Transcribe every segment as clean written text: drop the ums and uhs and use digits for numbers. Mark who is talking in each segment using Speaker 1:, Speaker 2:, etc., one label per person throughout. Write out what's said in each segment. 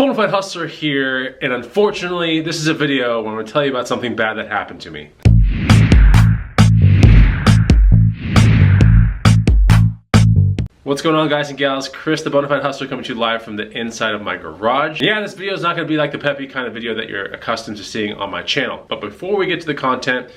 Speaker 1: Bonafide Hustler here, and unfortunately this is a video where I'm going to tell you about something bad that happened to me. What's going on, guys and gals? Chris the Bonafide Hustler coming to you live from the inside of my garage. Yeah, this video is not going to be like the peppy kind of video that you're accustomed to seeing on my channel. But before we get to the content,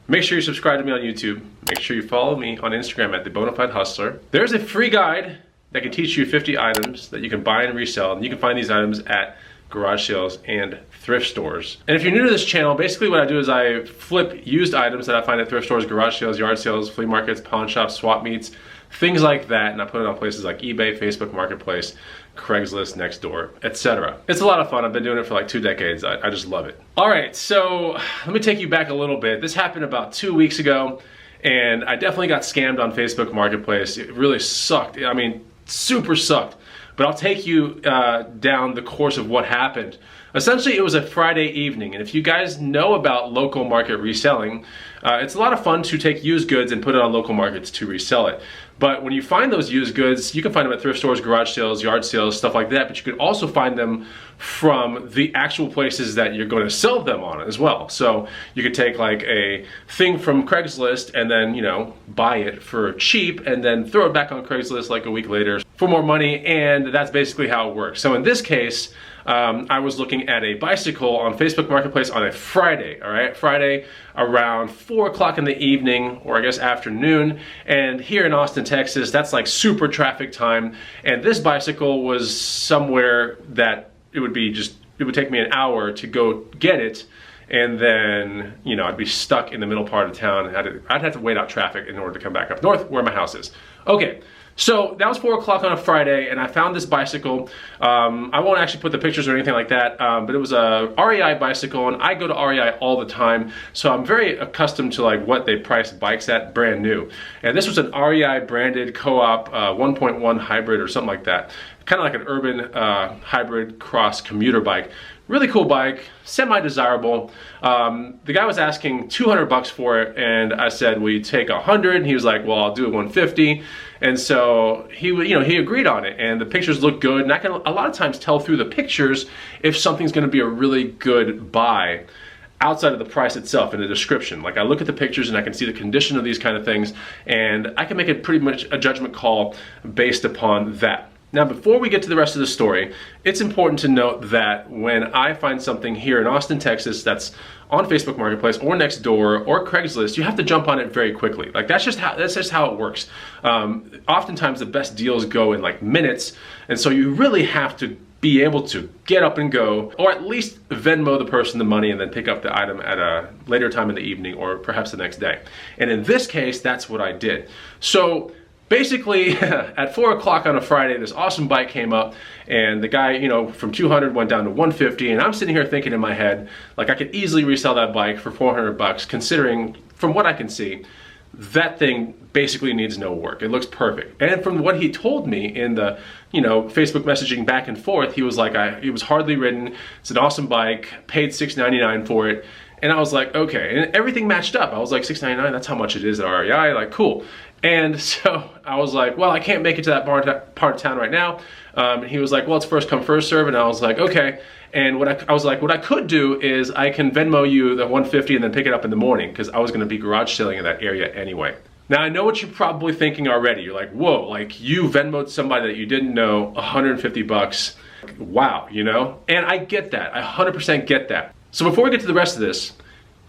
Speaker 1: make sure you subscribe to me on YouTube. Make sure you follow me on Instagram at the Bonafide Hustler. There's a free guide that can teach you 50 items that you can buy and resell, and you can find these items at garage sales and thrift stores. And if you're new to this channel, basically what I do is I flip used items that I find at thrift stores, garage sales, yard sales, flea markets, pawn shops, swap meets, things like that, and I put it on places like eBay, Facebook Marketplace, Craigslist, Nextdoor, etc. It's a lot of fun. I've been doing it for like 2 decades. I just love it. All right, so let me take you back a little bit. This happened about 2 weeks ago, and I definitely got scammed on Facebook Marketplace. It really sucked. I mean, super sucked. But I'll take you down the course of what happened. Essentially, it was a Friday evening, and if you guys know about local market reselling, it's a lot of fun to take used goods and put it on local markets to resell it. But when you find those used goods, you can find them at thrift stores, garage sales, yard sales, stuff like that, but you can also find them from the actual places that you're going to sell them on as well. So you could take like a thing from Craigslist and then, you know, buy it for cheap and then throw it back on Craigslist like a week later for more money, and that's basically how it works. So in this case, I was looking at a bicycle on Facebook Marketplace on a Friday, all right? Friday around 4 o'clock in the evening, or I guess afternoon, and here in Austin, Texas, that's like super traffic time, and this bicycle was somewhere that it would take me an hour to go get it, and then, you know, I'd be stuck in the middle part of town, and I'd have to wait out traffic in order to come back up north where my house is. Okay. So that was 4 o'clock on a Friday, and I found this bicycle. I won't actually put the pictures or anything like that, but it was a REI bicycle, and I go to REI all the time, so I'm very accustomed to like what they price bikes at brand new. And this was an REI branded co-op 1.1 hybrid or something like that. Kind of like an urban hybrid cross commuter bike. Really cool bike, semi-desirable. The guy was asking 200 bucks for it, and I said, will you take 100? And he was like, well, I'll do it 150. And so he agreed on it, and the pictures look good, and I can a lot of times tell through the pictures if something's gonna be a really good buy outside of the price itself in the description. Like, I look at the pictures and I can see the condition of these kind of things, and I can make it pretty much a judgment call based upon that. Now, before we get to the rest of the story, it's important to note that when I find something here in Austin, Texas that's on Facebook Marketplace or Nextdoor or Craigslist, you have to jump on it very quickly. Like, that's just how it works. Oftentimes the best deals go in like minutes, and so you really have to be able to get up and go, or at least Venmo the person the money and then pick up the item at a later time in the evening or perhaps the next day. And in this case, that's what I did. So basically, at 4 o'clock on a Friday, this awesome bike came up, and the guy, you know, from 200 went down to 150, and I'm sitting here thinking in my head, like, I could easily resell that bike for 400 bucks, considering, from what I can see, that thing basically needs no work. It looks perfect. And from what he told me in the, you know, Facebook messaging back and forth, he was like, it was hardly ridden, it's an awesome bike, paid $6.99 for it. And I was like, okay, and everything matched up. I was like, $6.99, that's how much it is at REI, like, cool. And so I was like, well, I can't make it to that part of town right now. And he was like, well, it's first come, first serve. And I was like, okay. And I was like, what I could do is I can Venmo you the 150 and then pick it up in the morning, because I was gonna be garage selling in that area anyway. Now, I know what you're probably thinking already. You're like, whoa, like, you Venmo'd somebody that you didn't know 150 bucks. Wow, you know? And I get that, I 100% get that. So before we get to the rest of this,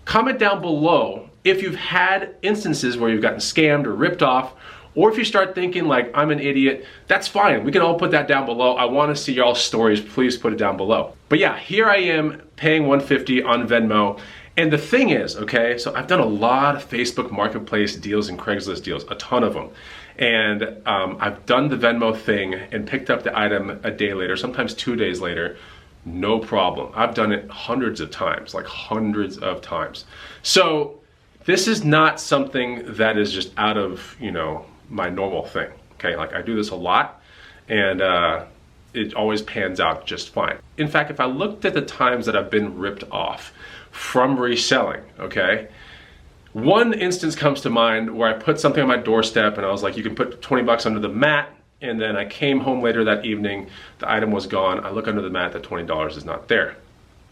Speaker 1: comment down below if you've had instances where you've gotten scammed or ripped off, or if you start thinking like, I'm an idiot, that's fine. We can all put that down below. I wanna see y'all's stories, please put it down below. But yeah, here I am paying 150 on Venmo. And the thing is, okay, so I've done a lot of Facebook Marketplace deals and Craigslist deals, a ton of them. And I've done the Venmo thing and picked up the item a day later, sometimes 2 days later. No problem. I've done it hundreds of times, like hundreds of times. So this is not something that is just out of, you know, my normal thing, okay? Like, I do this a lot, and it always pans out just fine. In fact, if I looked at the times that I've been ripped off from reselling, okay? One instance comes to mind where I put something on my doorstep and I was like, you can put 20 bucks under the mat and then I came home later that evening, the item was gone. I look under the mat, the $20 is not there.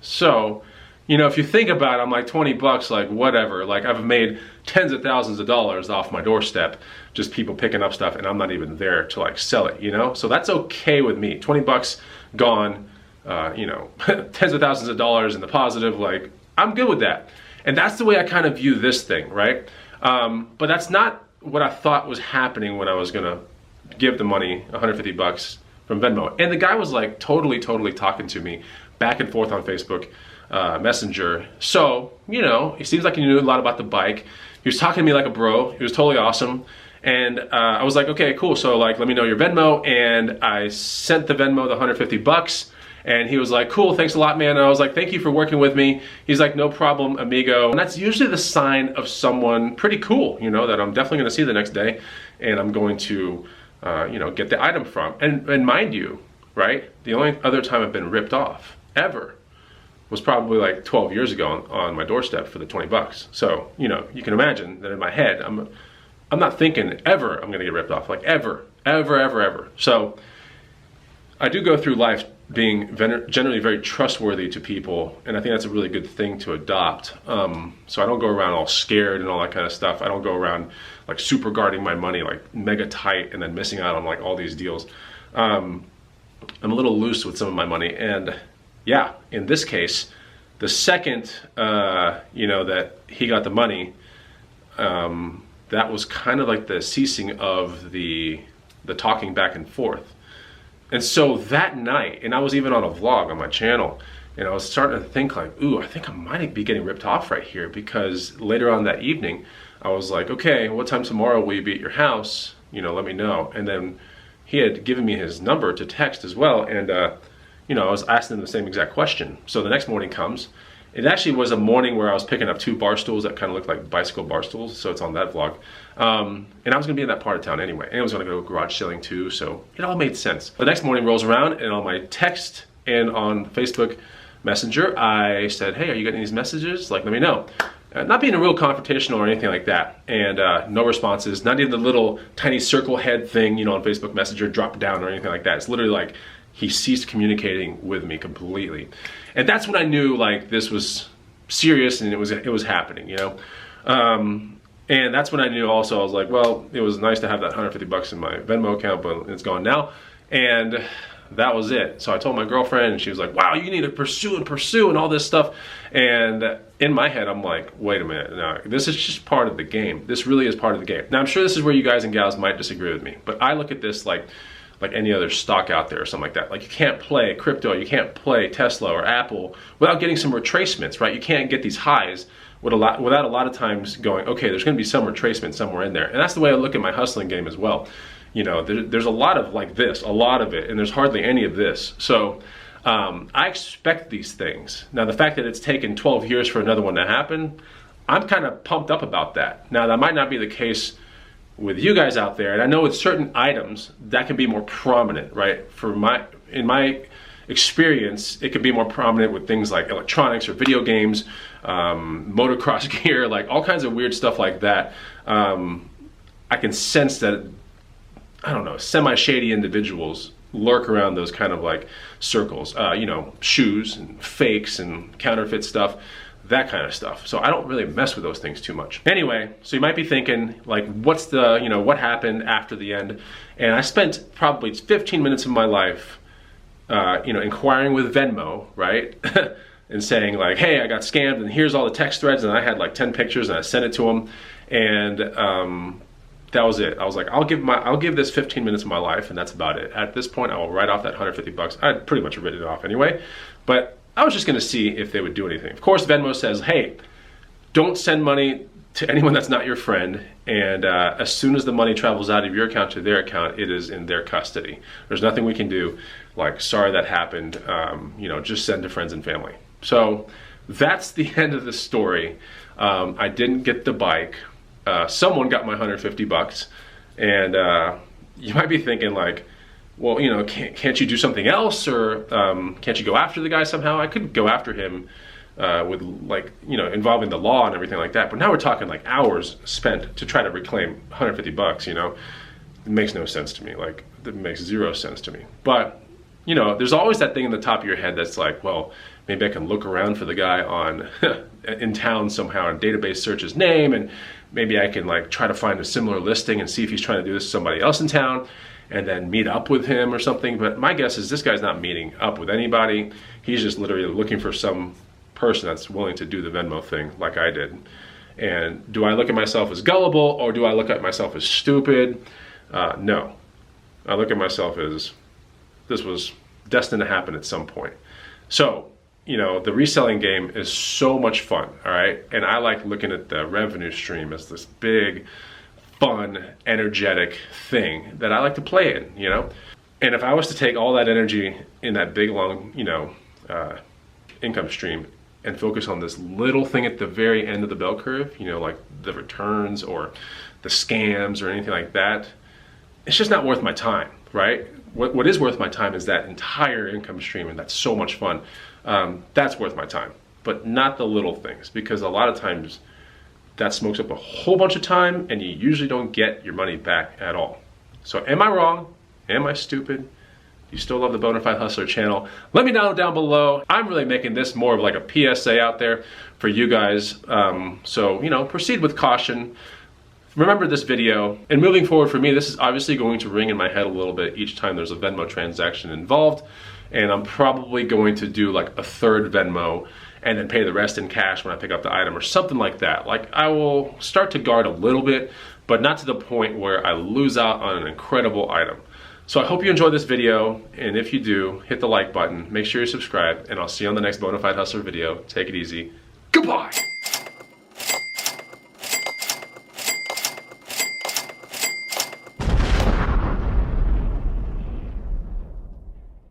Speaker 1: So, you know, if you think about it, I'm like 20 bucks, like whatever. Like I've made tens of thousands of dollars off my doorstep, just people picking up stuff, and I'm not even there to like sell it, you know? So that's okay with me. 20 bucks gone, you know, tens of thousands of dollars in the positive, like I'm good with that. And that's the way I kind of view this thing, right? But that's not what I thought was happening when I was gonna give the money, 150 bucks from Venmo. And the guy was like totally talking to me back and forth on Facebook Messenger. So, you know, it seems like he knew a lot about the bike. He was talking to me like a bro. He was totally awesome. And I was like, okay, cool. So like, let me know your Venmo. And I sent the Venmo the 150 bucks. And he was like, cool, thanks a lot, man. And I was like, thank you for working with me. He's like, no problem, amigo. And that's usually the sign of someone pretty cool, you know, that I'm definitely gonna see the next day and I'm going to, you know, get the item from. And mind you, right, the only other time I've been ripped off, ever, was probably like 12 years ago on my doorstep for the 20 bucks. So, you know, you can imagine that in my head, I'm not thinking ever I'm gonna get ripped off, like ever. So, I do go through life being generally very trustworthy to people, and I think that's a really good thing to adopt. So I don't go around all scared and all that kind of stuff. I don't go around like super guarding my money, like mega tight, and then missing out on like all these deals. I'm a little loose with some of my money, and yeah, in this case, the second you know, that he got the money, that was kind of like the ceasing of the talking back and forth. And so that night, and I was even on a vlog on my channel, and I was starting to think like, ooh, I think I might be getting ripped off right here, because later on that evening, I was like, okay, what time tomorrow will you be at your house? You know, let me know. And then he had given me his number to text as well, and you know, I was asking him the same exact question. So the next morning comes. It actually was a morning where I was picking up 2 bar stools that kind of looked like bicycle bar stools, so it's on that vlog. And I was gonna be in that part of town anyway, and I was gonna go garage selling too, so it all made sense. The next morning rolls around, and on my text and on Facebook Messenger, I said, hey, are you getting these messages? Like, let me know. Not being a real confrontational or anything like that, and no responses, not even the little tiny circle head thing, you know, on Facebook Messenger dropped down or anything like that. It's literally like, he ceased communicating with me completely. And that's when I knew like this was serious and it was happening, you know? And that's when I knew also, I was like, well, it was nice to have that 150 bucks in my Venmo account, but it's gone now. And that was it. So I told my girlfriend, and she was like, wow, you need to pursue and all this stuff. And in my head, I'm like, wait a minute, no, this is just part of the game. This really is part of the game. Now I'm sure this is where you guys and gals might disagree with me, but I look at this like any other stock out there or something like that. Like, you can't play crypto, you can't play Tesla or Apple without getting some retracements, right? You can't get these highs without a lot of times going, okay, there's gonna be some retracement somewhere in there. And that's the way I look at my hustling game as well. You know, there's a lot of like this, a lot of it, and there's hardly any of this. So I expect these things. Now, the fact that it's taken 12 years for another one to happen, I'm kind of pumped up about that. Now, that might not be the case with you guys out there, and I know with certain items that can be more prominent, right? In my experience, it can be more prominent with things like electronics or video games, motocross gear, like all kinds of weird stuff like that. I can sense that, I don't know, semi-shady individuals lurk around those kind of like circles, you know, shoes and fakes and counterfeit stuff, that kind of stuff. So I don't really mess with those things too much. Anyway, so you might be thinking like, what's the, you know, what happened after the end? And I spent probably 15 minutes of my life, you know, inquiring with Venmo, right? And saying like, hey, I got scammed, and here's all the text threads, and I had like 10 pictures, and I sent it to him, and that was it. I was like, I'll give this 15 minutes of my life, and that's about it. At this point, I will write off that 150 bucks. I'd pretty much written it off anyway, but I was just gonna see if they would do anything. Of course, Venmo says, hey, don't send money to anyone that's not your friend, and as soon as the money travels out of your account to their account, it is in their custody. There's nothing we can do, like, sorry that happened, you know, just send to friends and family. So that's the end of the story. I didn't get the bike. Someone got my 150 bucks, and you might be thinking like, well, you know, can't you do something else, or can't you go after the guy somehow? I could go after him with, like, you know, involving the law and everything like that, but now we're talking like hours spent to try to reclaim 150 bucks, you know? It makes no sense to me. Like, that makes zero sense to me. But, you know, there's always that thing in the top of your head that's like, well, maybe I can look around for the guy on in town somehow and database search his name, and maybe I can like try to find a similar listing and see if he's trying to do this to somebody else in town and then meet up with him or something. But my guess is this guy's not meeting up with anybody. He's just literally looking for some person that's willing to do the Venmo thing like I did. And do I look at myself as gullible, or do I look at myself as stupid? No. I look at myself as this was destined to happen at some point. So, you know, the reselling game is so much fun, all right? And I like looking at the revenue stream as this big, fun, energetic thing that I like to play in, you know? And if I was to take all that energy in that big, long, you know, income stream and focus on this little thing at the very end of the bell curve, you know, like the returns or the scams or anything like that, it's just not worth my time, right? What is worth my time is that entire income stream, and that's so much fun. That's worth my time, but not the little things, because a lot of times that smokes up a whole bunch of time and you usually don't get your money back at all. So am I wrong? Am I stupid? You still love the Bonafide Hustler channel? Let me know down below. I'm really making this more of like a PSA out there for you guys. So, you know, proceed with caution. Remember this video, and moving forward for me, this is obviously going to ring in my head a little bit each time there's a Venmo transaction involved, and I'm probably going to do like a third Venmo and then pay the rest in cash when I pick up the item or something like that. Like, I will start to guard a little bit, but not to the point where I lose out on an incredible item. So I hope you enjoyed this video, and if you do, hit the like button, make sure you subscribe, and I'll see you on the next Bonafide Hustler video. Take it easy. Goodbye!